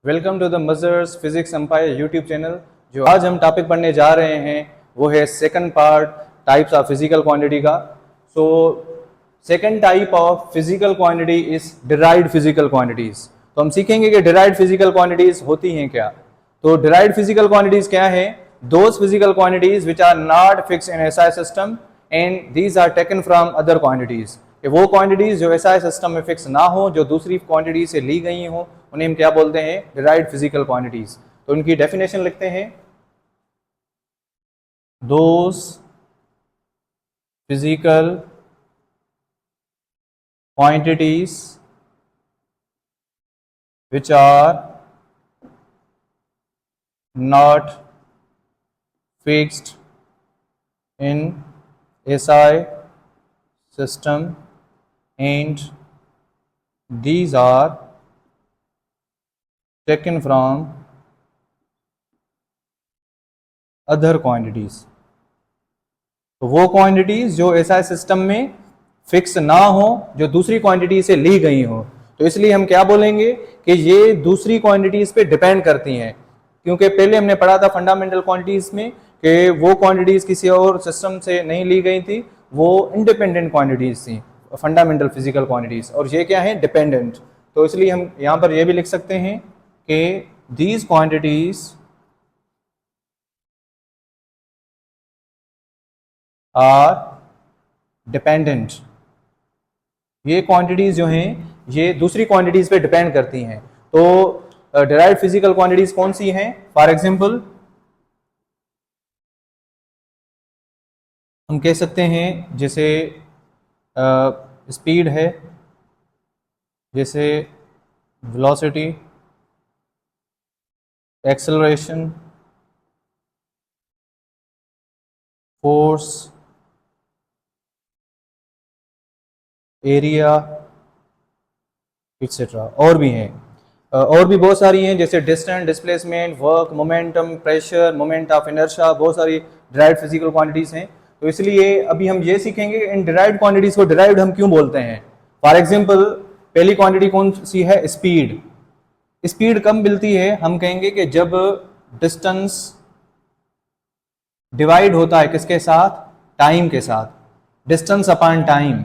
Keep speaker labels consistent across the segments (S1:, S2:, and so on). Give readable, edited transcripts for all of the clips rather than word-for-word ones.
S1: Welcome to the majors physics empire YouTube channel. जो आज हम टॉपिक पढ़ने जा रहे हैं वो है second part types of physical quantity का। So second type of physical quantity is derived physical quantities. तो हम सीखेंगे कि डिराइव्ड फिजिकल क्वांटिटीज होती हैं क्या। तो डिराइव्ड फिजिकल क्वांटिटीज क्या है? Those physical quantities which are not fix in SI system and these are taken from other quantities. वो क्वांटिटीज जो एसआई सिस्टम में फिक्स ना हो, जो दूसरी क्वांटिटी से ली गई हो, उन्हें हम क्या बोलते हैं? Derived physical quantities. तो उनकी डेफिनेशन लिखते हैं। Those physical quantities which are not fixed in SI system and these are taken from other quantities। तो वो क्वांटिटीज जो SI सिस्टम में फिक्स ना हो, जो दूसरी क्वांटिटी से ली गई हो, तो इसलिए हम क्या बोलेंगे कि ये दूसरी क्वांटिटीज पे डिपेंड करती हैं। क्योंकि पहले हमने पढ़ा था फंडामेंटल क्वांटिटीज में कि वो क्वांटिटीज किसी और सिस्टम से नहीं ली गई थी, वो इंडिपेंडेंट क्वांटिटीज थी, फंडामेंटल फिजिकल क्वांटिटीज, और ये क्या है? डिपेंडेंट। तो इसलिए हम यहाँ पर ये भी लिख सकते हैं कि दीज क्वांटिटीज आर डिपेंडेंट। ये क्वांटिटीज जो हैं ये दूसरी क्वांटिटीज पे डिपेंड करती हैं। तो डिराइव्ड फिजिकल क्वांटिटीज कौन सी हैं? फॉर एग्जांपल हम कह सकते हैं जैसे स्पीड है, जैसे velocity, acceleration, force, area etcetera. और भी हैं, और भी बहुत सारी हैं, जैसे distance, displacement, work, momentum, pressure, moment of inertia, बहुत सारी डिराइव्ड फिजिकल क्वांटिटीज हैं। तो इसलिए अभी हम ये सीखेंगे इन डिराइव्ड क्वांटिटीज को डिराइव्ड हम क्यों बोलते हैं। फॉर एग्जांपल पहली क्वांटिटी कौन सी है? स्पीड। स्पीड कब मिलती है? हम कहेंगे कि जब डिस्टेंस डिवाइड होता है किसके साथ? टाइम के साथ। डिस्टेंस अपॉन टाइम,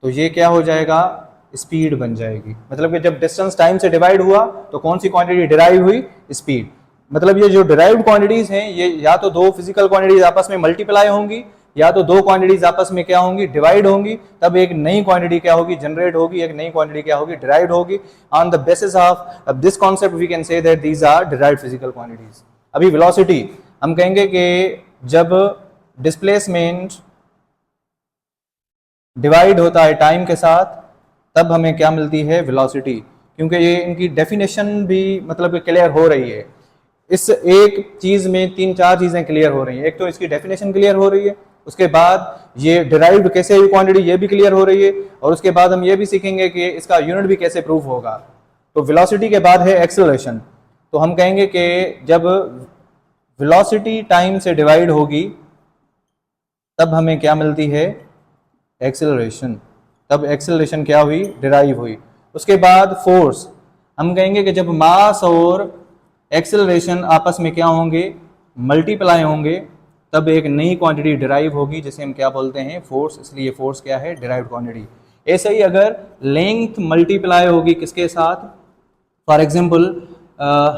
S1: तो ये क्या हो जाएगा? स्पीड बन जाएगी। मतलब कि जब डिस्टेंस टाइम से डिवाइड हुआ तो कौन सी क्वांटिटी डिराइव हुई? स्पीड। मतलब ये जो डिराइव्ड क्वांटिटीज हैं ये या तो दो फिजिकल क्वांटिटीज आपस में मल्टीप्लाई होंगी, या तो दो क्वांटिटीज आपस में क्या होंगी? डिवाइड होंगी। तब एक नई क्वांटिटी क्या होगी? जनरेट होगी। एक नई क्वांटिटी क्या होगी? डिराइव्ड होगी। On the basis of this concept we can say that these are derived physical quantities. अभी वेलोसिटी हम कहेंगे कि जब डिस्प्लेसमेंट डिवाइड होता है टाइम के साथ तब हमें क्या मिलती है? वेलोसिटी। क्योंकि ये इनकी डेफिनेशन भी मतलब क्लियर हो रही है। इस एक चीज में तीन चार चीजें क्लियर हो रही हैं। एक तो इसकी डेफिनेशन क्लियर हो रही है, उसके बाद ये डिराइव्ड कैसे हुई क्वांटिटी ये भी क्लियर हो रही है, और उसके बाद हम ये भी सीखेंगे कि इसका यूनिट भी कैसे प्रूफ होगा। तो वेलोसिटी के बाद है एक्सेलरेशन। तो हम कहेंगे कि जब वेलोसिटी टाइम से डिवाइड होगी तब हमें क्या मिलती है? एक्सेलरेशन। तब एक्सेलरेशन क्या हुई? डिराइव हुई। उसके बाद फोर्स, हम कहेंगे कि जब मास और एक्सेलरेशन आपस में क्या होंगे? मल्टीप्लाई होंगे, तब एक नई क्वांटिटी डिराइव होगी जिसे हम क्या बोलते हैं? फोर्स। इसलिए फोर्स क्या है? Derived quantity. ऐसे ही अगर लेंथ मल्टीप्लाई होगी किसके साथ? फॉर एग्जांपल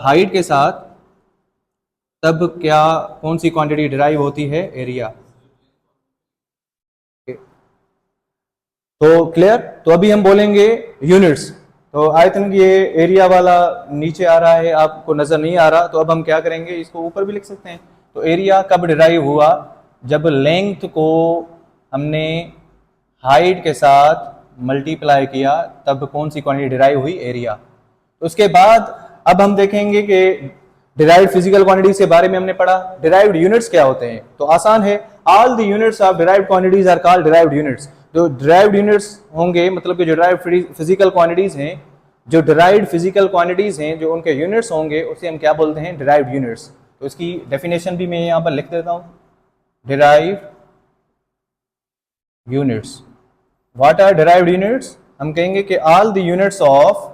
S1: हाइट के साथ, तब क्या कौन सी क्वांटिटी डिराइव होती है? एरिया। तो क्लियर? तो अभी हम बोलेंगे यूनिट्स। तो आई थिंक ये एरिया वाला नीचे आ रहा है, आपको नजर नहीं आ रहा, तो अब हम क्या करेंगे? इसको ऊपर भी लिख सकते हैं। तो एरिया कब डिराइव हुआ? जब लेंथ को हमने हाइट के साथ मल्टीप्लाई किया, तब कौन सी क्वांटिटी डिराइव हुई? एरिया। तो उसके बाद अब हम देखेंगे कि डिराइव्ड फिजिकल क्वांटिटीज के बारे में हमने पढ़ा। डिराइव्ड यूनिट्स क्या होते हैं? तो आसान है, all the units of derived quantities are called derived units. जो डिराइव्ड यूनिट्स होंगे, मतलब कि जो डिराइव्ड फिजिकल क्वांटिटीज हैं, जो डिराइव्ड फिजिकल क्वांटिटीज हैं, जो उनके यूनिट्स होंगे, उसे हम क्या बोलते हैं? Derived units. तो इसकी डेफिनेशन भी मैं यहाँ पर लिख देता हूँ। Derived units. What are derived units? हम कहेंगे कि all the units of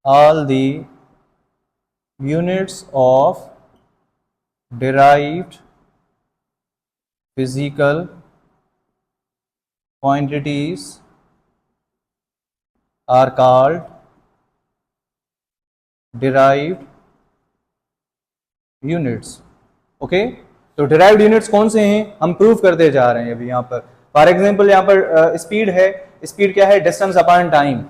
S1: all the units of derived physical quantities are called derived units. Okay, तो डिराइव्ड यूनिट्स कौन से हैं हम प्रूव करते जा रहे हैं अभी यहाँ पर. फॉर एग्जांपल यहाँ पर स्पीड है, स्पीड क्या है, डिस्टेंस अपॉन टाइम.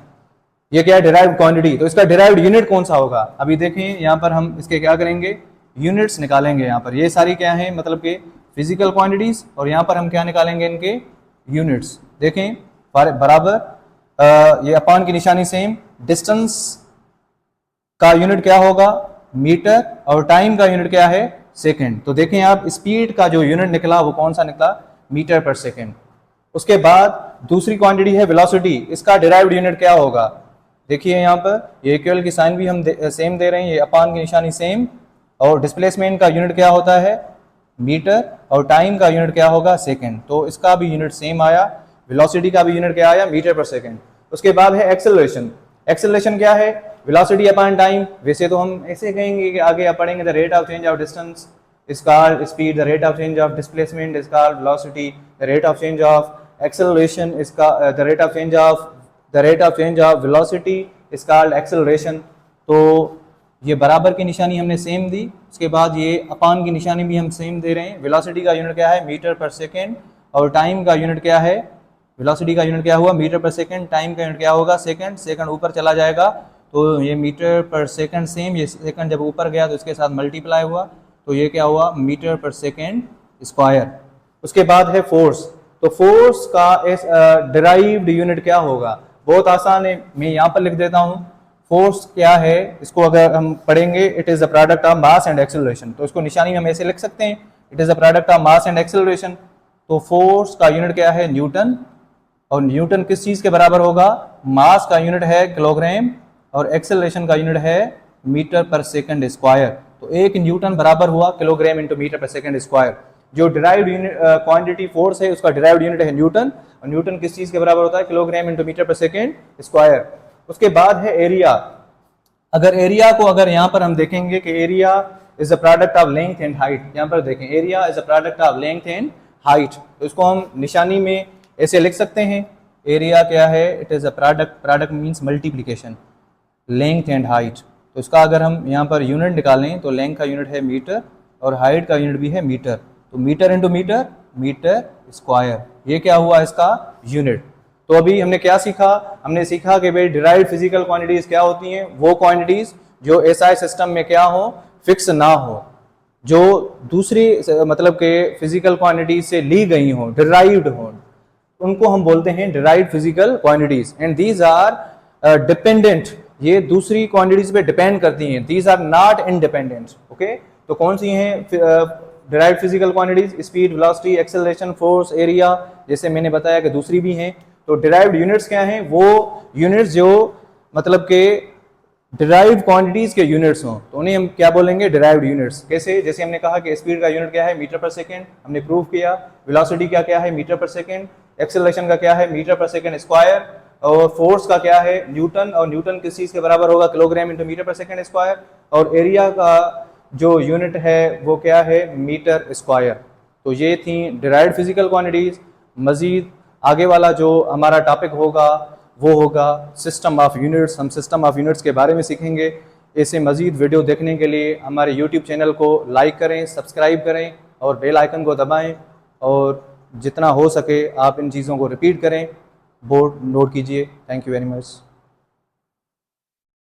S1: ये क्या है, डिराइव्ड क्वांटिटी. तो इसका डिराइव्ड यूनिट कौन सा होगा, अभी देखें यहाँ पर हम इसके क्या करेंगे, यूनिट्स निकालेंगे. यहाँ पर ये सारी क्या है, मतलब कि फिजिकल क्वांटिटीज, और यहाँ पर हम क्या निकालेंगे, इनके यूनिट्स. देखें बराबर ये अपॉन की निशानी सेम. डिस्टेंस का यूनिट क्या होगा, मीटर, और टाइम का यूनिट क्या है, सेकंड. तो देखें आप, स्पीड का जो यूनिट निकला वो कौन सा निकला, मीटर पर सेकंड. उसके बाद दूसरी क्वांटिटी है वेलोसिटी. इसका डिराइव्ड यूनिट क्या होगा, देखिए यहाँ पर ये इक्वल की साइन भी हम सेम दे रहे हैं, ये अपॉन की निशानी सेम. और डिस्प्लेसमेंट का यूनिट क्या होता है, मीटर, और टाइम का यूनिट क्या होगा, सेकंड. तो इसका भी यूनिट सेम आया. वेलोसिटी का भी यूनिट क्या आया, मीटर पर सेकंड. उसके बाद है एक्सेलरेशन. एक्सेलरेशन क्या है, वेलोसिटी अपॉन टाइम. वैसे तो हम ऐसे कहेंगे कि आगे आप पढ़ेंगे, the rate of change of distance is called speed, the rate of change of displacement is called velocity, the rate of change of acceleration is the rate of change of velocity is called acceleration. तो ये बराबर की निशानी हमने same दी. उसके बाद ये upon की निशानी भी हम सेम दे रहे हैं. वेलोसिटी का यूनिट क्या है, मीटर पर सेकेंड, और टाइम का यूनिट क्या है, वेलोसिटी का यूनिट क्या हुआ, मीटर पर सेकेंड, टाइम का यूनिट क्या होगा, सेकंड. सेकंड ऊपर चला जाएगा तो ये मीटर पर सेकंड सेम, ये सेकंड जब ऊपर गया तो इसके साथ मल्टीप्लाई हुआ, तो ये क्या हुआ, मीटर पर सेकंड स्क्वायर. उसके बाद है फोर्स. तो फोर्स का डिराइव्ड यूनिट क्या होगा, बहुत आसान है, मैं यहाँ पर लिख देता हूँ. फोर्स क्या है, इसको अगर हम पढ़ेंगे, it is the product of mass and acceleration. तो इसको निशानी में हम ऐसे लिख सकते हैं, it is the product of mass and acceleration. तो फोर्स का यूनिट क्या है, न्यूटन. और न्यूटन किस चीज के बराबर होगा, मास का यूनिट है किलोग्राम, और एक्सेलरेशन का यूनिट है मीटर पर सेकंड स्क्वायर. तो एक न्यूटन बराबर हुआ किलोग्राम इंटू मीटर पर सेकंड स्क्वायर. जो डिराइव्ड यूनिट क्वांटिटी फोर्स है उसका डिराइव्ड यूनिट है न्यूटन, और न्यूटन किस चीज के बराबर होता है, किलोग्राम इंटू मीटर पर सेकंड स्क्वायर. उसके बाद है एरिया. अगर एरिया को अगर यहाँ पर हम देखेंगे कि area is the product of length and height. यहाँ पर देखें, area is the product of length and height. तो इसको हम निशानी में ऐसे लिख सकते हैं, एरिया क्या है, it is a product means multiplication, length and height. तो इसका अगर हम यहाँ पर यूनिट निकालें तो लेंथ का यूनिट है मीटर, और हाइट का यूनिट भी है मीटर. तो metre into metre, metre square, ये क्या हुआ इसका यूनिट. तो अभी हमने क्या सीखा, हमने सीखा कि भाई डिराइव्ड फिजिकल क्वांटिटीज क्या होती हैं, वो क्वांटिटीज जो एसआई सिस्टम में क्या हो, फिक्स ना हो, जो दूसरी मतलब के फिजिकल क्वांटिटीज से ली गई हो, डिराइव्ड हो, उनको हम बोलते हैं derived physical quantities. And these are dependent, ये दूसरी क्वांटिटीज पे डिपेंड करती हैं. These are not independent. Okay, तो कौन सी हैं derived physical quantities, speed, velocity, acceleration, force, area, जैसे मैंने बताया कि दूसरी भी हैं. तो डिराइव्ड यूनिट्स क्या हैं, वो यूनिट्स जो मतलब के डिराइव्ड क्वांटिटीज के यूनिट्स हों, तो उन्हें हम क्या बोलेंगे, डिराइव्ड यूनिट्स. कैसे, जैसे हमने कहा कि स्पीड का यूनिट क्या है, मीटर पर सेकंड, हमने प्रूव किया. वेलोसिटी का क्या है, मीटर पर सेकंड. एक्सेलरेशन का क्या है, मीटर पर सेकंड स्क्वायर. और फोर्स का क्या है, न्यूटन, और न्यूटन किस चीज के बराबर होगा, किलोग्राम इंटू मीटर पर सेकंड स्क्वायर. और एरिया का जो यूनिट है वो क्या है, मीटर स्क्वायर. तो ये थी डिराइव्ड फिजिकल क्वांटिटीज. मजीद आगे वाला जो हमारा टॉपिक होगा वो होगा सिस्टम ऑफ यूनिट्स. हम सिस्टम ऑफ यूनिट्स के बारे में सीखेंगे. ऐसे मजीद वीडियो देखने के लिए हमारे यूट्यूब चैनल को लाइक करें, सब्सक्राइब करें, और बेल आइकन को दबाएं, और जितना हो सके आप इन चीज़ों को रिपीट करें, बोर्ड नोट कीजिए. Thank you very much.